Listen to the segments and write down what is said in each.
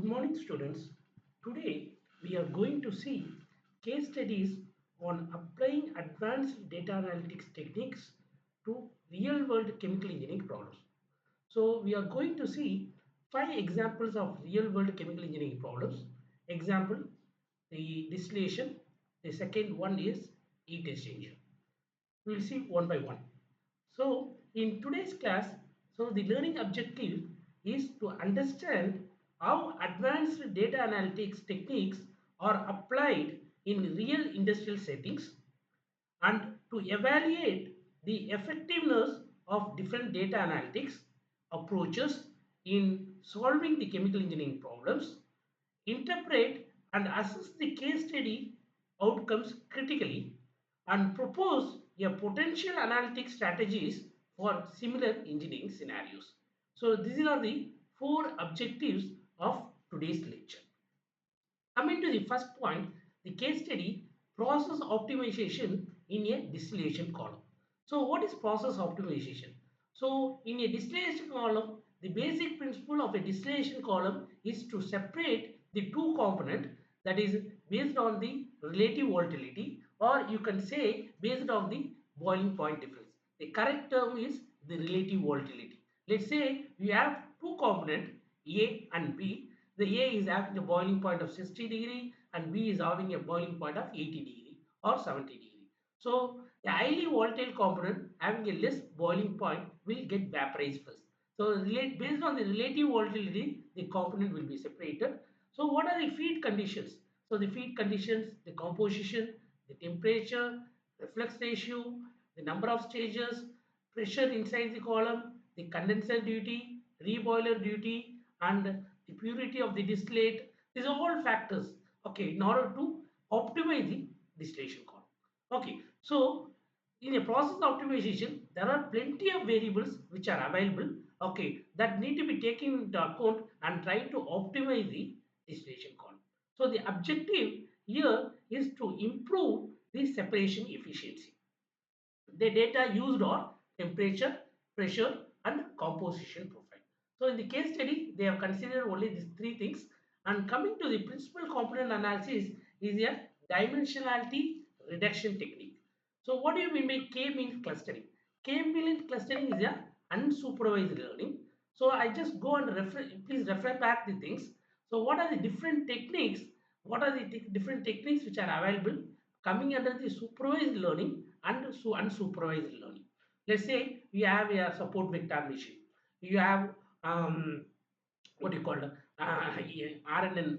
Good morning, students. Today we are going to see case studies on applying advanced data analytics techniques to real world chemical engineering problems. So, we are going to see 5 examples of real world chemical engineering problems. Example, the distillation. The second one is heat exchanger. We will see one by one. So, in today's class, the learning objective is to understand how advanced data analytics techniques are applied in real industrial settings and to evaluate the effectiveness of different data analytics approaches in solving the chemical engineering problems, interpret and assess the case study outcomes critically, and propose a potential analytic strategies for similar engineering scenarios. So these are the 4 objectives of today's lecture. Coming to the first point, the case study process optimization in a distillation column. So what is process optimization? So in a distillation column, the basic principle of a distillation column is to separate the two component, that is based on the relative volatility, or you can say based on the boiling point difference. The correct term is the relative volatility. Let's say you have two component A and B. The A is having a boiling point of 60 degree and B is having a boiling point of 80 degree or 70 degree. So a highly volatile component having a less boiling point will get vaporized first. So based on the relative volatility, the component will be separated. So what are the feed conditions? So the feed conditions, the composition, the temperature, reflux ratio, the number of stages, pressure inside the column, the condenser duty, reboiler duty, and the purity of the distillate. These are all factors, okay, in order to optimize the distillation column. Okay, so in a process optimization, there are plenty of variables which are available, okay, that need to be taken into account and try to optimize the distillation column. So the objective here is to improve the separation efficiency. The data used are temperature, pressure, and composition profile. So in the case study, they have considered only these 3 things. And coming to the principal component analysis is a dimensionality reduction technique. So what do you mean by K means clustering? K means clustering is a unsupervised learning. So I just go and please refer back the things. So what are the different techniques? What are the different techniques which are available coming under the supervised learning and unsupervised learning? Let's say you have a support vector machine. You have what you call RNN,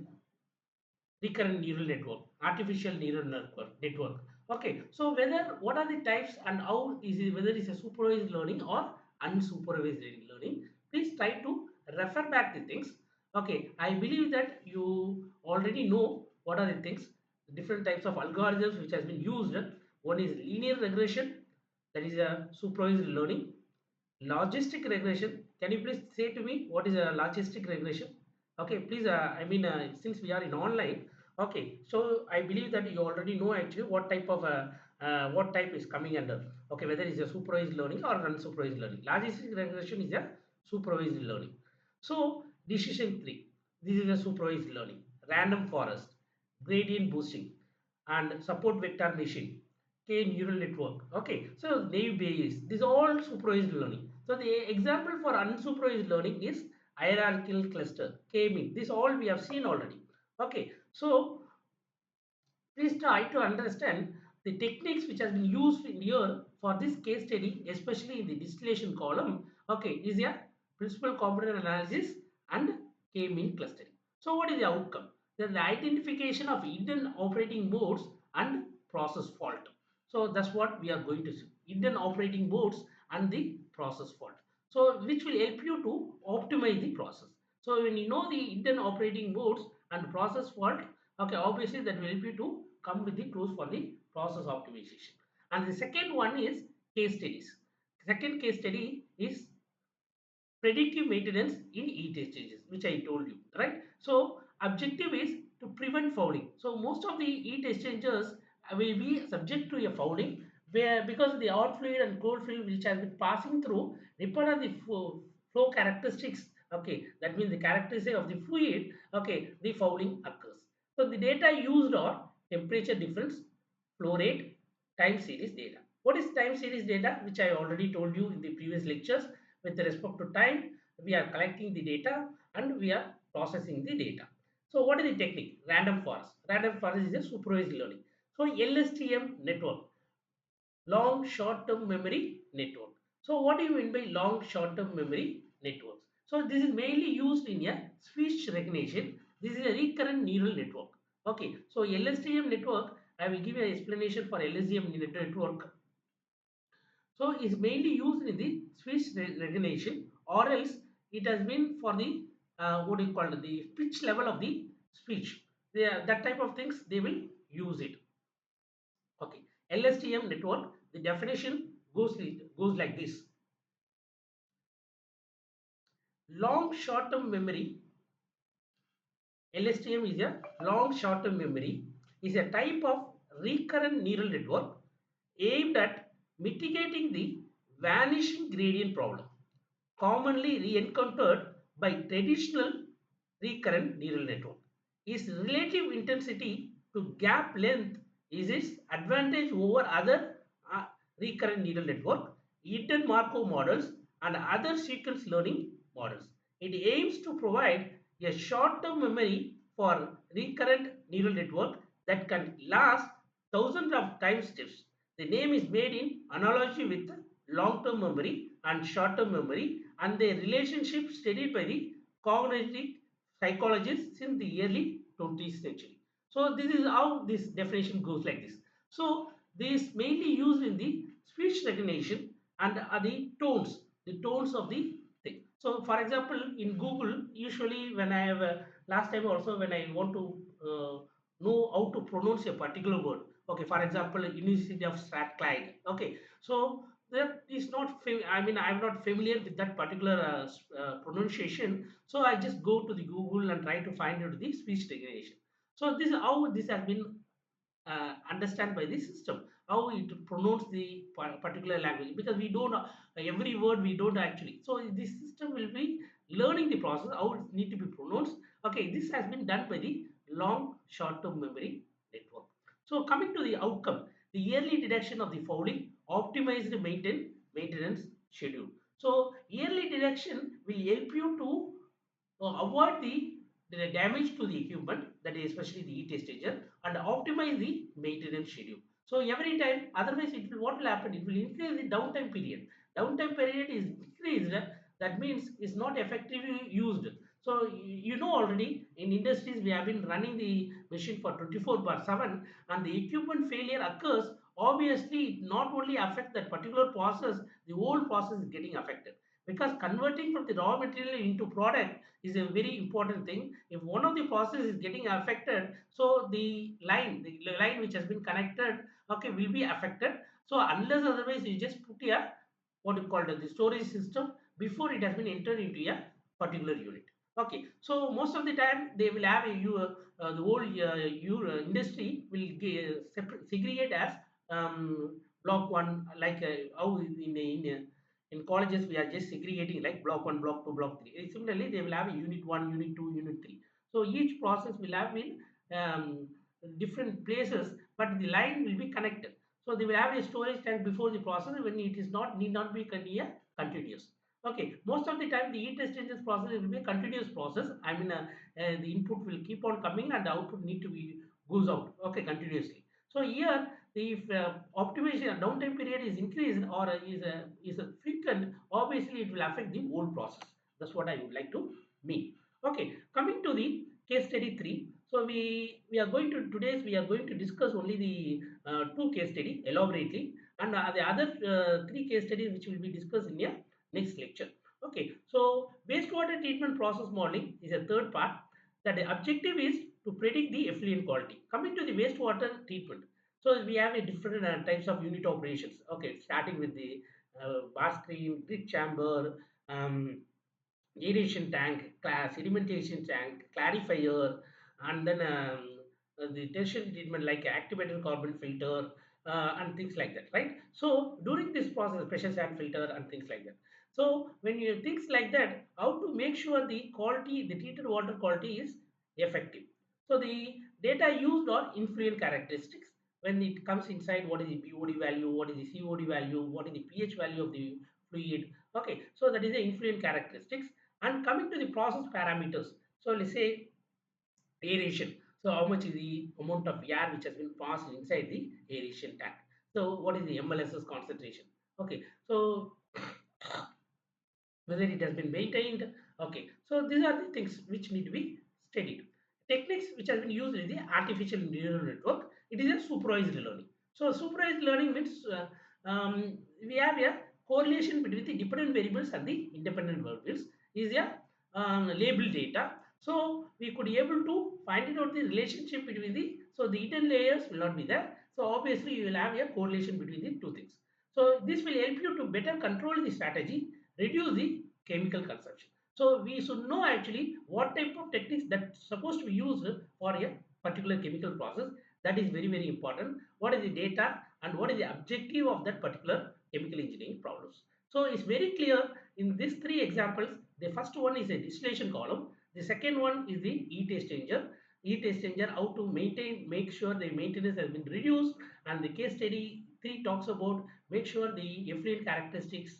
recurrent neural network, artificial neural network. Okay, so what are the types and how is it, whether it's a supervised learning or unsupervised learning? Please try to refer back the things. Okay, I believe that you already know what are the things, the different types of algorithms which has been used. One is linear regression, that is a supervised learning. Logistic regression. Can you please say to me what is a logistic regression? Okay, please. Since we are in online, okay. So I believe that you already know actually what type is coming under. Okay, whether it's a supervised learning or unsupervised learning. Logistic regression is a supervised learning. So decision tree. This is a supervised learning. Random forest, gradient boosting, and support vector machine. K neural network. Okay, so naive Bayes. These are all supervised learning. So the example for unsupervised learning is hierarchical cluster, K-mean. This all we have seen already. Okay, so please try to understand the techniques which has been used in here for this case study, especially in the distillation column. Okay, is a principal component analysis and K-mean clustering. So what is the outcome? Then the identification of hidden operating modes and process fault. So that's what we are going to see, hidden operating modes and the process fault. So which will help you to optimize the process. So when you know the hidden operating modes and process fault, okay, obviously that will help you to come with the tools for the process optimization. And the second one is case studies. Second case study is predictive maintenance in heat exchangers, which I told you, right? So objective is to prevent fouling. So most of the heat exchangers will be subject to a fouling, where because the hot fluid and cold fluid which has been passing through, depend on the flow characteristics Okay, that means the characteristic of the fluid, okay, the fouling occurs. So the data used are temperature difference, flow rate, time series data. What is time series data? Which I already told you in the previous lectures. With respect to time, we are collecting the data and we are processing the data. So what is the technique? Random forest. Random forest is a supervised learning. So LSTM network, long short-term memory network. So what do you mean by long short-term memory networks? So this is mainly used in a speech recognition. This is a recurrent neural network. Okay, so LSTM network, I will give you an explanation for LSTM network. So it's mainly used in the speech recognition, or else it has been for the what do you call it, the pitch level of the speech. That type of things they will use it. Okay, LSTM network, the definition goes like this. Long short-term memory, LSTM is a long short-term memory, is a type of recurrent neural network aimed at mitigating the vanishing gradient problem, commonly re-encountered by traditional recurrent neural network. Its relative intensity to gap length is its advantage over other uh, recurrent neural network, hidden Markov models, and other sequence learning models. It aims to provide a short-term memory for recurrent neural network that can last thousands of time steps. The name is made in analogy with long-term memory and short-term memory and their relationship studied by the cognitive psychologists since the early 20th century. So this is how this definition goes like this. So this mainly used in the speech recognition and the tones of the thing. So for example, in Google, usually when I have last time also when I want to know how to pronounce a particular word. Okay, for example, University of Strathclyde. Okay, so that is not I mean I'm not familiar with that particular pronunciation, so I just go to the Google and try to find out the speech recognition. So this is how this has been understand by the system, how it pronounce the particular language, because we don't every word we don't actually. So this system will be learning the process how it need to be pronounced. Okay, this has been done by the long short term memory network. So coming to the outcome, the early detection of the fouling, optimized maintenance schedule. So early detection will help you to avoid the damage to the equipment, that is especially the heat exchanger, and optimize the maintenance schedule. So every time, otherwise it will, what will happen? It will increase the downtime period. Downtime period is increased. That means it's not effectively used. So you know already in industries we have been running the machine for 24/7, and the equipment failure occurs. Obviously, it not only affects that particular process, the whole process is getting affected, because converting from the raw material into product is a very important thing. If one of the process is getting affected, so the line which has been connected, okay, will be affected. So unless otherwise you just put a what you call the storage system before it has been entered into a particular unit. Okay, so most of the time they will have the whole industry will segregate as block one, like how in colleges we are just segregating like block 1, block 2, block 3. Similarly they will have a unit 1, unit 2, unit 3. So each process will have in um, different places, but the line will be connected. So they will have a storage tank before the process when it is not need not be continuous. Okay, most of the time the heat exchangers process will be a continuous process. I mean the input will keep on coming and the output need to be goes out, okay, continuously. So here, if optimization downtime period is increased or is a frequent, obviously it will affect the whole process. That's what I would like to mean. Okay, coming to the case study 3. So we are going to today's we are going to discuss only the two case study elaborately, and the other three case studies which will be discussed in your next lecture. Okay, so wastewater treatment process modeling is a third part. That the objective is to predict the effluent quality. Coming to the wastewater treatment, so we have a different types of unit operations. Okay, starting with the bar screen, grid chamber, aeration tank, sedimentation tank, clarifier, and then the tertiary treatment like activated carbon filter and things like that, right? So during this process, pressure sand filter and things like that. So when you things like that, how to make sure the quality, the treated water quality is effective. So the data used are influent characteristics when it comes inside. What is the BOD value, what is the COD value, what is the pH value of the fluid. Okay, so that is the influent characteristics. And coming to the process parameters, so let's say aeration. So how much is the amount of air which has been passed inside the aeration tank. So what is the MLSS concentration. Okay, so whether it has been maintained. Okay, so these are the things which need to be studied. Techniques which has been used in the artificial neural network, it is a supervised learning. So supervised learning means we have a correlation between the dependent variables and the independent variables is a label data. So we could be able to find out the relationship between the, so the hidden layers will not be there. So obviously you will have a correlation between the two things. So this will help you to better control the strategy, reduce the chemical consumption. So we should know actually what type of techniques that supposed to be used for a particular chemical process. That is very, very important. What is the data and what is the objective of that particular chemical engineering problems. So it's very clear in these three examples. The first one is a distillation column. The second one is the heat exchanger. Heat exchanger, how to maintain, make sure the maintenance has been reduced. And the case study 3 talks about make sure the effluent characteristics,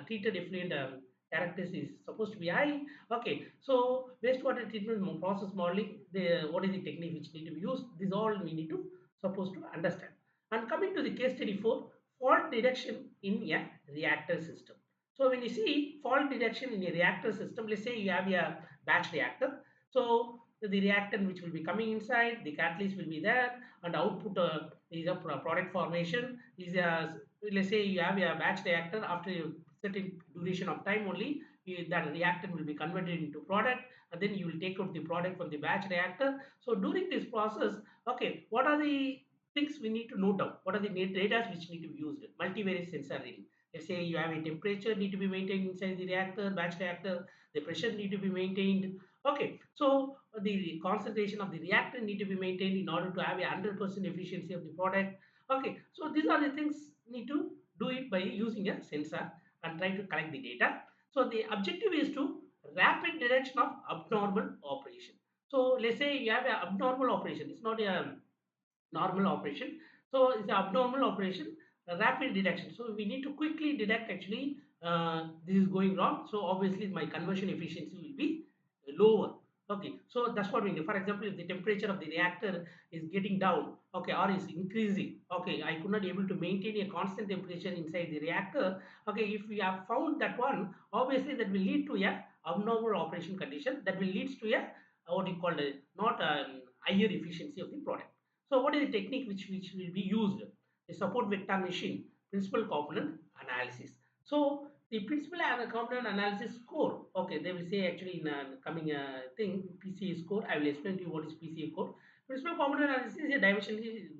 treated effluent characteristics is supposed to be high. Okay, so wastewater treatment process modeling, the what is the technique which need to be used, this all we need to supposed to understand. And coming to the case study 4, fault detection in a reactor system. So when you see fault detection in a reactor system, let's say you have a batch reactor. So the reactant which will be coming inside, the catalyst will be there, and output is a product formation is a, let's say you have a batch reactor. After a certain duration of time only, that reactant will be converted into product, and then you will take out the product from the batch reactor. So during this process, okay, what are the things we need to note down? What are the data which need to be used? Multivariate sensor reading. Let's say you have a temperature need to be maintained inside the reactor, batch reactor, the pressure need to be maintained. Okay, so the concentration of the reactant need to be maintained in order to have a 100% efficiency of the product. Okay, so these are the things need to do it by using a sensor and try to collect the data. So the objective is to rapid detection of abnormal operation. So let's say you have an abnormal operation. It's not a normal operation. So it's an abnormal operation, a rapid detection. So we need to quickly detect actually this is going wrong. So obviously my conversion efficiency will be lower. Okay, so that's what we do. For example, if the temperature of the reactor is getting down, okay, or is increasing, okay, I could not able to maintain a constant temperature inside the reactor. Okay, if we have found that one, obviously that will lead to a abnormal operation condition that will leads to a what you call it, not higher efficiency of the product. So what is the technique which will be used? The support vector machine, principal component analysis. So the principal component analysis score, okay, they will say actually in a coming thing, PCA score. I will explain to you what is PCA score. Principal component analysis is a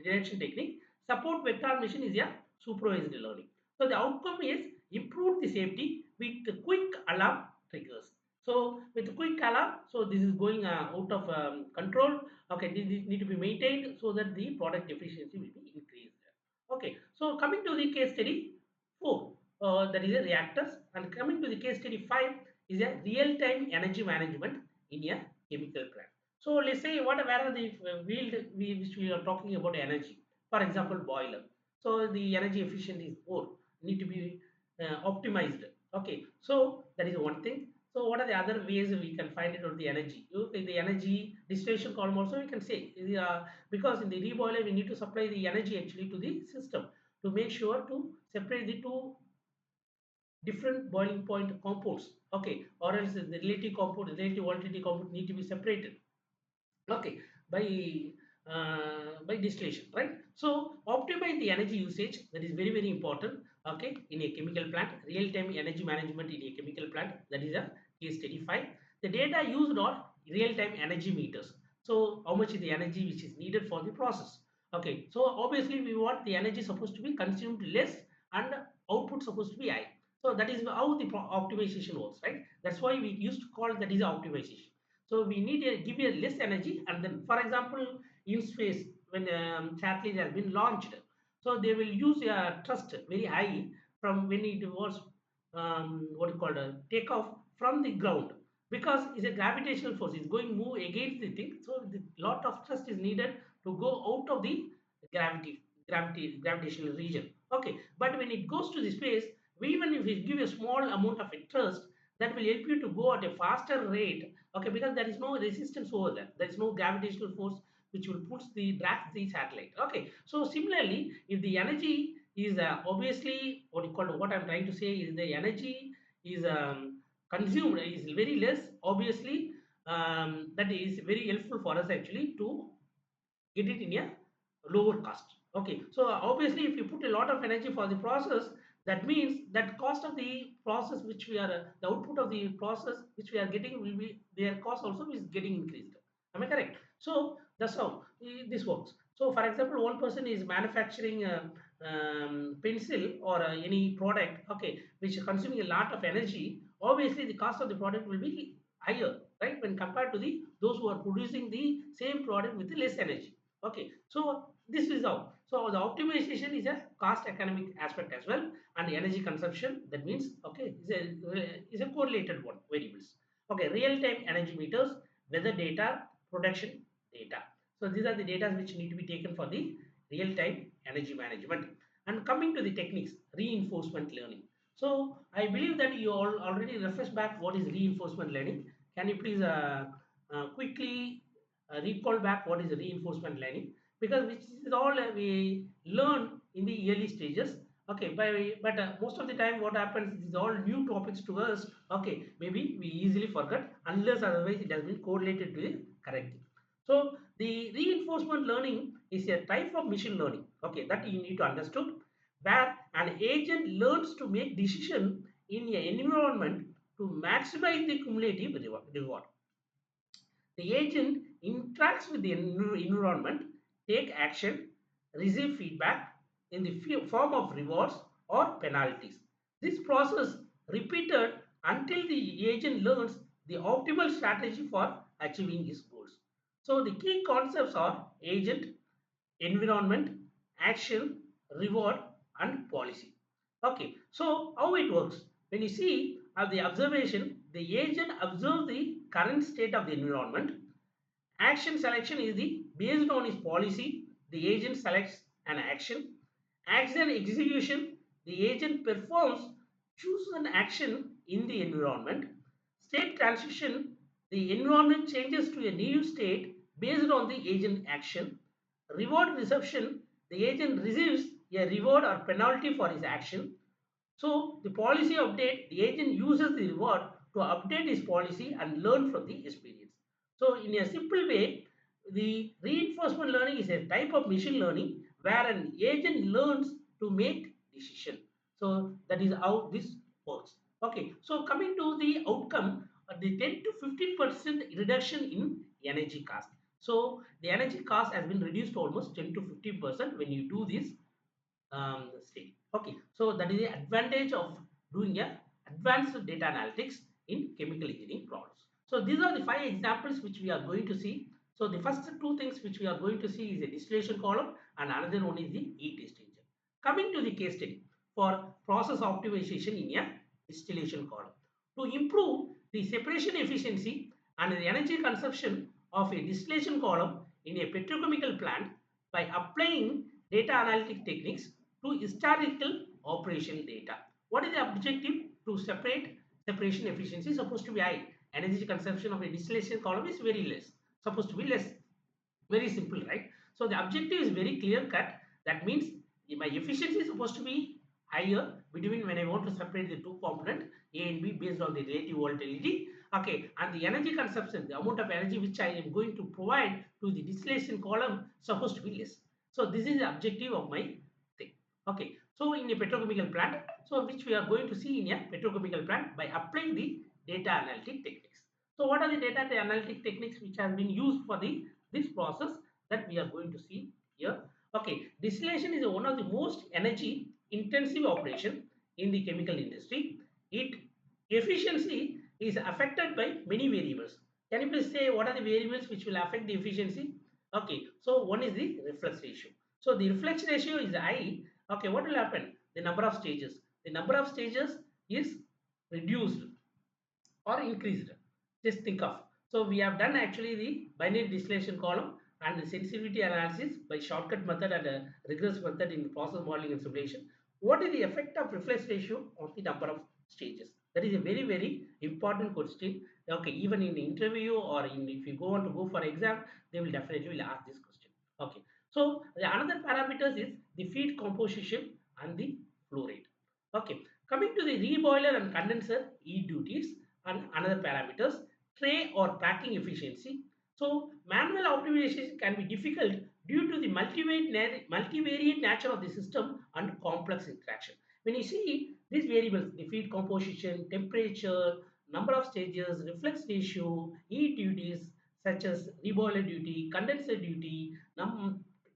direction technique. Support vector machine is a supervised learning. So the outcome is improve the safety with quick alarm triggers. So with quick alarm, so this is going out of control. Okay, this need to be maintained so that the product efficiency will be increased. Okay, so coming to the case study 4, that is a reactors, and coming to the case study 5 is a real-time energy management in a chemical plant. So let's say what where are the field which we are talking about energy. For example, boiler. So the energy efficiency is poor, need to be optimized. Okay, so that is one thing. So what are the other ways we can find it out the energy? Okay, the energy distillation column also we can say because in the reboiler we need to supply the energy actually to the system to make sure to separate the two different boiling point compounds. Okay, or else the relative compound, relative volatility compound need to be separated. Okay, by distillation, right? So optimize the energy usage, that is very, very important. Okay, in a chemical plant, real-time energy management in a chemical plant, that is a case study 5. The data used are real-time energy meters. So how much is the energy which is needed for the process. Okay, so obviously we want the energy supposed to be consumed less and output supposed to be high. So that is how the optimization works, right? That's why we used to call that is optimization. So we need to give a less energy, and then for example in space when satellite has been launched, so they will use a thrust very high from when it was what you call a takeoff from the ground, because it's a gravitational force. It's going move against the thing, so the lot of thrust is needed to go out of the gravitational region. Okay, but when it goes to the space, even if we give a small amount of thrust, that will help you to go at a faster rate. Okay, because there is no resistance over there. There is no gravitational force which will push the drag the satellite. Okay, so similarly, if the energy is obviously what you call, what I'm trying to say is the energy is consumed is very less. Obviously, that is very helpful for us actually to get it in a lower cost. Okay, so obviously if you put a lot of energy for the process, that means that cost of the process which we are the output of the process which we are getting will be, their cost also is getting increased. Am I correct? So that's how this works. So for example, one person is manufacturing a pencil or any product, okay, which is consuming a lot of energy. Obviously the cost of the product will be higher, right, when compared to the those who are producing the same product with less energy. Okay, so this is how. So the optimization is a cost economic aspect as well, and the energy consumption. That means okay, is a correlated one variables. Okay, real time energy meters, weather data, production data. So these are the data which need to be taken for the real time energy management. And coming to the techniques, reinforcement learning. So I believe that you all already refresh back what is reinforcement learning. Can you please quickly recall back what is reinforcement learning, because which is all we learn in the early stages. Okay, but most of the time what happens is all new topics to us. Okay, maybe we easily forget unless otherwise it has been correlated to the correct thing. So the reinforcement learning is a type of machine learning, okay, that you need to understood, where an agent learns to make decision in an environment to maximize the cumulative reward. The agent interacts with the environment, take action, receive feedback in the form of rewards or penalties. This process repeated until the agent learns the optimal strategy for achieving his goals. So the key concepts are agent, environment, action, reward, and policy. Okay, so how it works? When you see the observation, the agent observes the current state of the environment. Action selection is the based on his policy, the agent selects an action. Action execution, the agent performs, chooses an action in the environment. State transition, the environment changes to a new state based on the agent action. Reward reception, the agent receives a reward or penalty for his action. So the policy update, the agent uses the reward to update his policy and learn from the experience. So in a simple way, the reinforcement learning is a type of machine learning where an agent learns to make decision. So that is how this works. Okay, so coming to the outcome, the 10 to 15% reduction in energy cost. So the energy cost has been reduced almost 10 to 15% when you do this state. Okay, so that is the advantage of doing a advanced data analytics in chemical engineering problems. So these are the 5 examples which we are going to see. So the first two things which we are going to see is a distillation column, and another one is the heat exchanger. Coming to the case study for process optimization in a distillation column. To improve the separation efficiency and the energy consumption of a distillation column in a petrochemical plant by applying data analytic techniques to historical operation data. What is the objective? To separate, separation efficiency is supposed to be high. Energy consumption of a distillation column is very less, supposed to be less. Very simple, right? So the objective is very clear cut. That means my efficiency is supposed to be higher between when I want to separate the two component A and B based on the relative volatility. Okay, and the energy consumption, the amount of energy which I am going to provide to the distillation column supposed to be less. So this is the objective of my thing. Okay, so in a petrochemical plant, so which we are going to see in a petrochemical plant by applying the data analytic techniques. So what are the data analytic techniques which have been used for the this process that we are going to see here? Okay, distillation is one of the most energy intensive operation in the chemical industry. It efficiency is affected by many variables. Can you please say what are the variables which will affect the efficiency? Okay, so one is the reflux ratio. So the reflux ratio is high. Okay, what will happen? The number of stages. The number of stages is reduced or increased. Just think of. So we have done actually the binary distillation column and the sensitivity analysis by shortcut method and a rigorous method in process modeling and simulation. What is the effect of reflex ratio on the number of stages? That is a very, very important question. Okay, even in interview or in, if you go on to go for exam, they will definitely will ask this question. Okay, so the another parameters is the feed composition and the flow rate. Okay, coming to the reboiler and condenser E duties and another parameters, tray or packing efficiency. So manual optimization can be difficult due to the multivariate nature of the system and complex interaction. When you see these variables, the feed composition, temperature, number of stages, reflex ratio, E duties such as reboiler duty, condenser duty,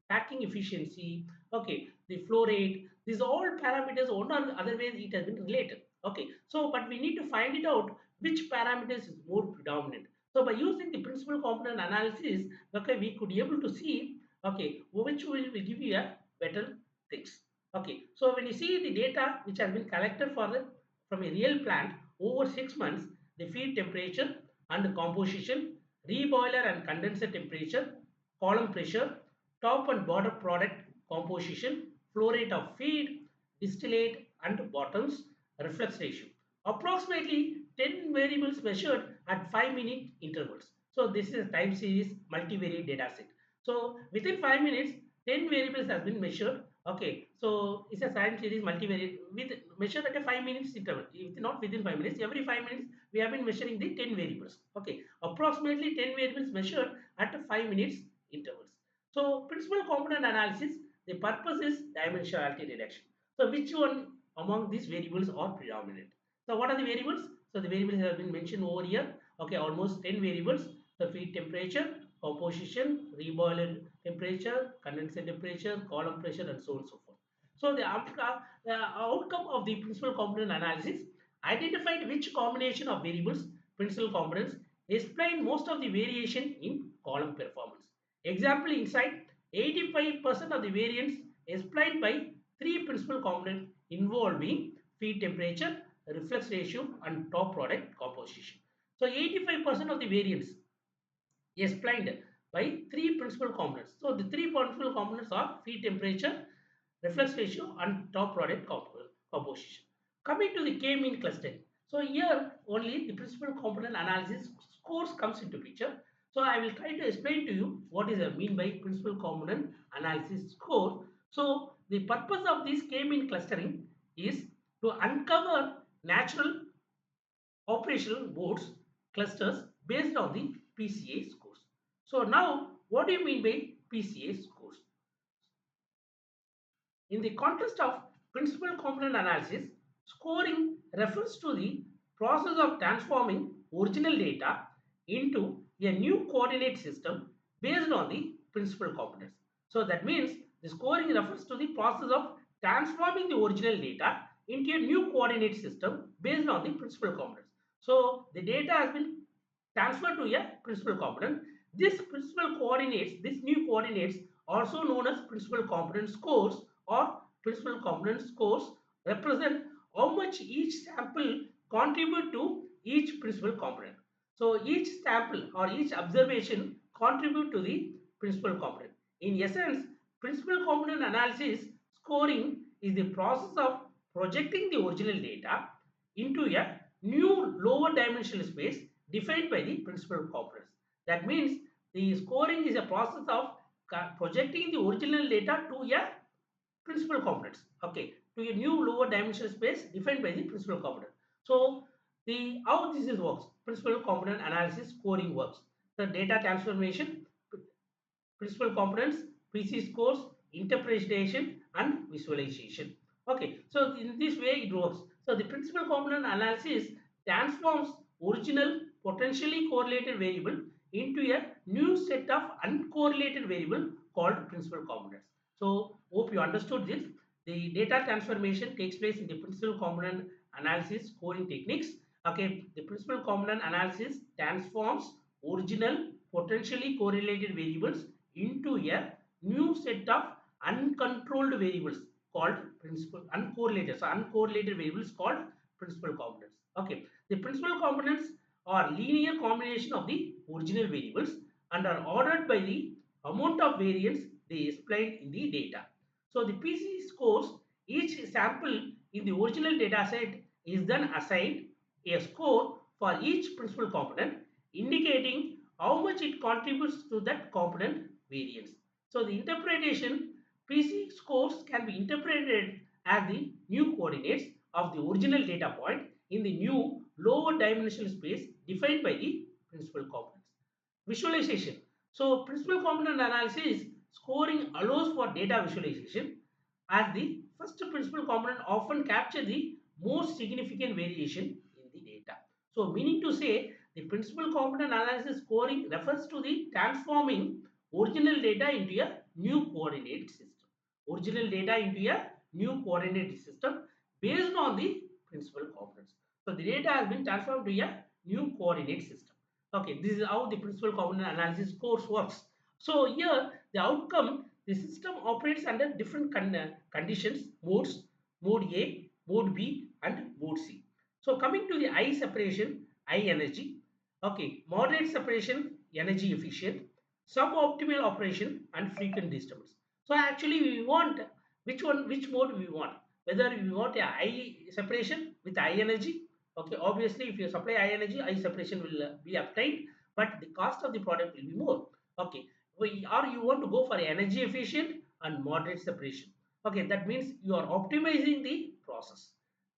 packing efficiency, okay, the flow rate, these all parameters one or other way it has been related. Okay, so but we need to find it out which parameters is more predominant. So by using the principal component analysis, okay, we could be able to see, okay, which will give you a better things. Okay, so when you see the data which has been collected for the from a real plant over 6 months, the feed temperature and the composition, reboiler and condenser temperature, column pressure, top and bottom product composition, flow rate of feed, distillate and bottoms, reflex ratio. Approximately 10 variables measured at 5-minute intervals. So this is a time series multivariate data set. So within 5 minutes, 10 variables has been measured. Okay, so it's a time series multivariate with measured at a 5 minutes interval. If not within 5 minutes, every 5 minutes we have been measuring the 10 variables. Okay, approximately 10 variables measured at 5 minutes intervals. So principal component analysis, the purpose is dimensionality reduction. So which one among these variables are predominant? So what are the variables? So the variables have been mentioned over here. Okay, almost 10 variables. The feed temperature, composition, reboiler temperature, condenser temperature, column pressure, and so on and so forth. So the outcome of the principal component analysis identified which combination of variables, principal components, explain most of the variation in column performance. Example inside, 85% of the variance explained by three principal components involving feed temperature, reflex ratio, and top product composition. So 85% of the variance explained by three principal components. So the three principal components are feed temperature, reflex ratio, and top product composition. Coming to the K-mean clustering. So here only the principal component analysis scores comes into picture. So I will try to explain to you what is a mean by principal component analysis score. So the purpose of this K-mean clustering is to uncover natural operational boards clusters based on the PCA scores. So now what do you mean by PCA scores? In the context of principal component analysis, scoring refers to the process of transforming original data into a new coordinate system based on the principal components. So that means the scoring refers to the process of transforming the original data into a new coordinate system based on the principal components. So the data has been transferred to a principal component. This principal coordinates, this new coordinates, also known as principal component scores or principal component scores, represent how much each sample contribute to each principal component. So each sample or each observation contribute to the principal component. In essence, principal component analysis scoring is the process of projecting the original data into a new lower dimensional space defined by the principal components. That means the scoring is a process of projecting the original data to a principal components. Okay, to a new lower dimensional space defined by the principal component. So the how this is works, principal component analysis scoring works. The data transformation, principal components, PC scores, interpretation, and visualization. Okay, so in this way it works. So the principal component analysis transforms original potentially correlated variable into a new set of uncorrelated variable called principal components. So hope you understood this. The data transformation takes place in the principal component analysis scoring techniques. Okay, the principal component analysis transforms original potentially correlated variables into a new set of uncontrolled variables called principal uncorrelated. So uncorrelated variables called principal components. Okay, the principal components are linear combination of the original variables and are ordered by the amount of variance they explained in the data. So the PC scores each sample in the original data set is then assigned a score for each principal component, indicating how much it contributes to that component variance. So the interpretation PC scores can be interpreted as the new coordinates of the original data point in the new lower dimensional space defined by the principal components. Visualization. So principal component analysis scoring allows for data visualization as the first principal component often capture the most significant variation in the data. So meaning to say the principal component analysis scoring refers to the transforming original data into a new coordinate system. Original data into a new coordinate system based on the principal components. So the data has been transformed to a new coordinate system. Okay, this is how the principal component analysis course works. So here the outcome, the system operates under different conditions, modes, mode A, mode B and mode C. So coming to the I separation, I energy, okay, moderate separation, energy efficient, suboptimal operation and frequent disturbance. So actually we want which mode we want, whether we want a I separation with high energy. Okay, obviously if you supply high energy, high separation will be obtained, but the cost of the product will be more. Okay, or you want to go for energy efficient and moderate separation. Okay, that means you are optimizing the process.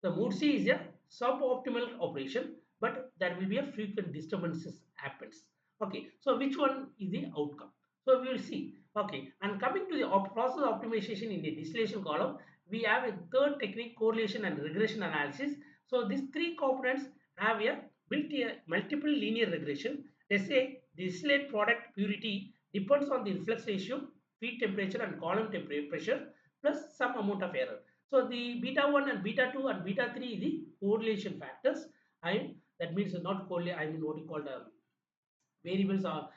The mode C is a suboptimal operation, but there will be a frequent disturbances happens. Okay, so which one is the outcome? So we will see. Okay, and coming to the process optimization in the distillation column, we have a third technique, correlation and regression analysis. So these three components have a built a multiple linear regression. They say the distillate product purity depends on the reflux ratio, feed temperature and column temperature pressure plus some amount of error. So the beta 1 and beta 2 and beta 3 is the correlation factors, and that means not correlate, I mean what you call variables are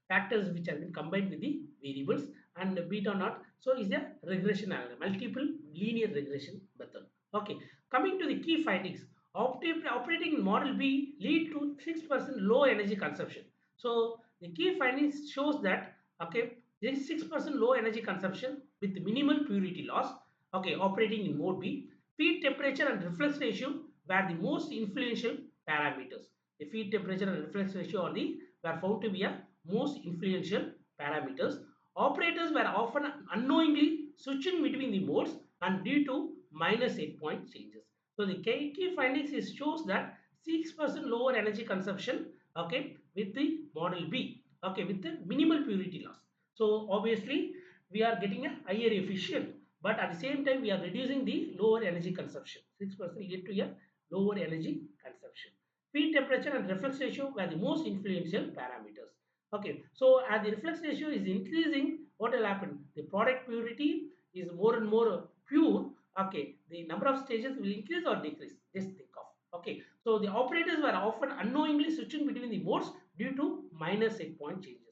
factors which have been combined with the variables, and beta naught. So is a regression analysis, multiple linear regression method. Okay, coming to the key findings, operating in model B lead to 6% low energy consumption. So the key findings shows that, okay, there is 6% low energy consumption with minimal purity loss. Okay, operating in mode B, feed temperature and reflux ratio were the most influential parameters. The feed temperature and reflux ratio are the were found to be a most influential parameters. Operators were often unknowingly switching between the modes and due to minus set point changes. So the key findings is shows that 6% lower energy consumption, okay, with the model B, okay, with the minimal purity loss. So obviously we are getting a higher efficient, but at the same time we are reducing the lower energy consumption. 6% lead to a lower energy consumption. Feed temperature and reflux ratio were the most influential parameters. Okay, so as the reflux ratio is increasing, what will happen? The product purity is more and more pure. Okay, the number of stages will increase or decrease. Just think of. Okay, so the operators were often unknowingly switching between the modes due to minor set point changes.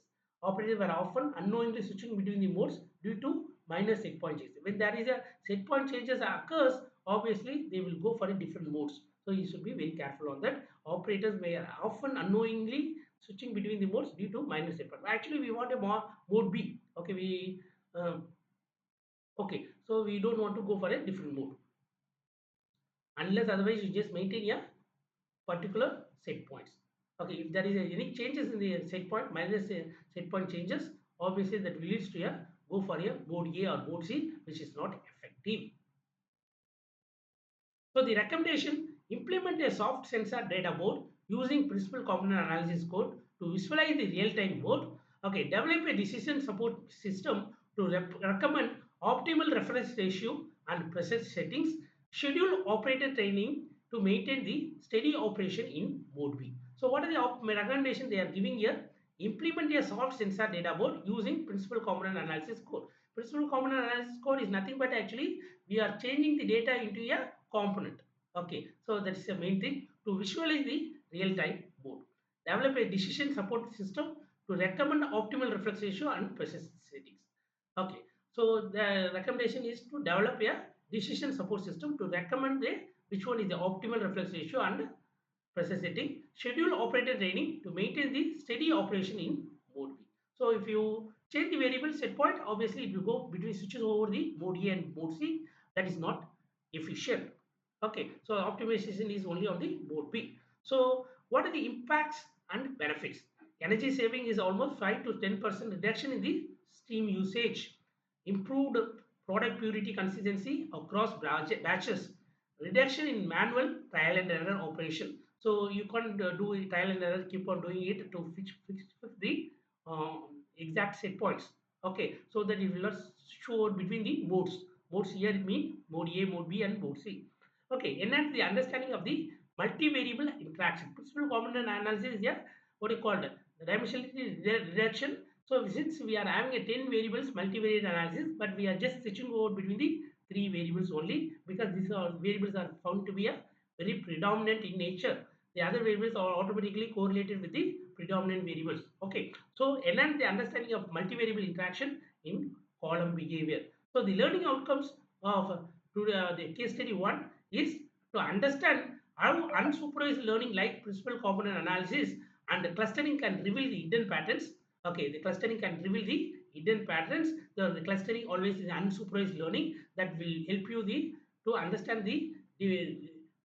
Operators were often unknowingly switching between the modes due to minor set point changes. When there is a set point changes occurs, obviously they will go for a different modes. So you should be very careful on that. Operators may often unknowingly switching between the modes due to minor set point. Actually, we want a mode B. Okay, okay, so we don't want to go for a different mode unless otherwise you just maintain a particular set points. Okay, if there is any changes in the set point, minus set point changes, obviously that will leads to a go for a mode A or mode C, which is not effective. So the recommendation, implement a soft sensor data board using principal component analysis code to visualize the real-time board. Okay, develop a decision support system to recommend optimal reference ratio and process settings. Schedule operator training to maintain the steady operation in mode B. So what are the recommendation they are giving here? Implement a soft sensor data board using principal component analysis code. Principal component analysis code is nothing but actually we are changing the data into a component. Okay, so that's the main thing, to visualize the real-time board. Develop a decision support system to recommend optimal reflex ratio and process settings. Okay, so the recommendation is to develop a decision support system to recommend the which one is the optimal reflex ratio and pressure setting, schedule operator training to maintain the steady operation in mode B. So if you change the variable set point, obviously it will go between switches over the mode A and mode C. That is not efficient. Okay, so optimization is only on the mode B. So what are the impacts and benefits? Energy saving is almost 5 to 10% reduction in the steam usage, improved product purity consistency across batches, reduction in manual trial and error operation. So you can't do trial and error, keep on doing it to fix the exact set points. Okay, so that it will not show between the modes. Modes here mean mode A, mode B, and mode C. Okay, enhance the understanding of the multivariable interaction. Principal component analysis is here what you call the dimensionality reduction. So since we are having a 10 variables multivariate analysis, but we are just switching over between the 3 variables only because these are variables are found to be a very predominant in nature. The other variables are automatically correlated with the predominant variables. Okay, so enhance the understanding of multivariable interaction in column behavior. So the learning outcomes of the case study 1 is to understand how unsupervised learning like principal component analysis and clustering can reveal the hidden patterns. Okay, the clustering can reveal the hidden patterns. The clustering always is unsupervised learning that will help you to understand the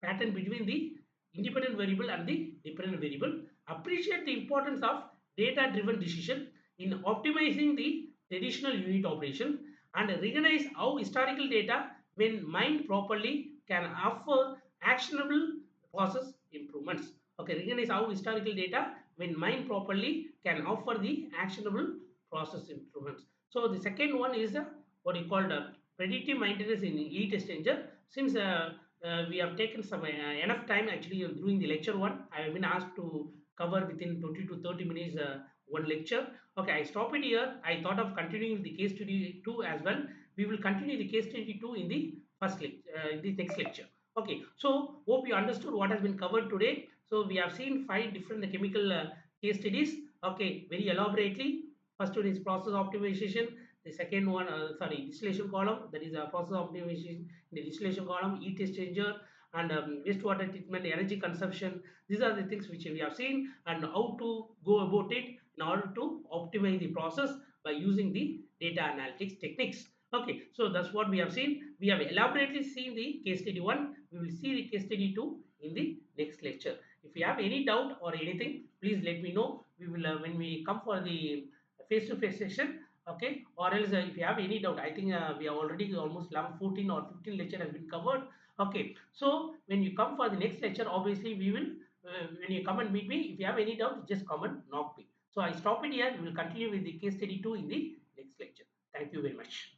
pattern between the independent variable and the dependent variable. Appreciate the importance of data driven decision in optimizing the traditional unit operation and recognize how historical data when mined properly can offer actionable process improvements. Okay, recognize how historical data when mined properly can offer the actionable process improvements. So the second one is what you call the predictive maintenance in heat exchanger. Since we have taken some enough time actually during the lecture one, I have been asked to cover within 20 to 30 minutes one lecture. Okay, I stop it here. I thought of continuing with the case study 2 as well. We will continue the case study 2 in the first lecture, in the next lecture. Okay, so hope you understood what has been covered today. So we have seen 5 different chemical case studies. Okay, very elaborately. First one is process optimization. The second one, sorry, distillation column. That is a process optimization in the distillation column, heat exchanger, and wastewater treatment, energy consumption. These are the things which we have seen and how to go about it in order to optimize the process by using the data analytics techniques. Okay, so that's what we have seen. We have elaborately seen the case study 1. We will see the case study 2 in the next lecture. If you have any doubt or anything, please let me know. We will when we come for the face-to-face session. Okay, or else if you have any doubt, I think we have already almost 11, 14 or 15 lecture has been covered. Okay, so when you come for the next lecture, obviously we will when you come and meet me, if you have any doubt, just come and knock me. So I stop it here. We will continue with the case study 2 in the next lecture. Thank you very much.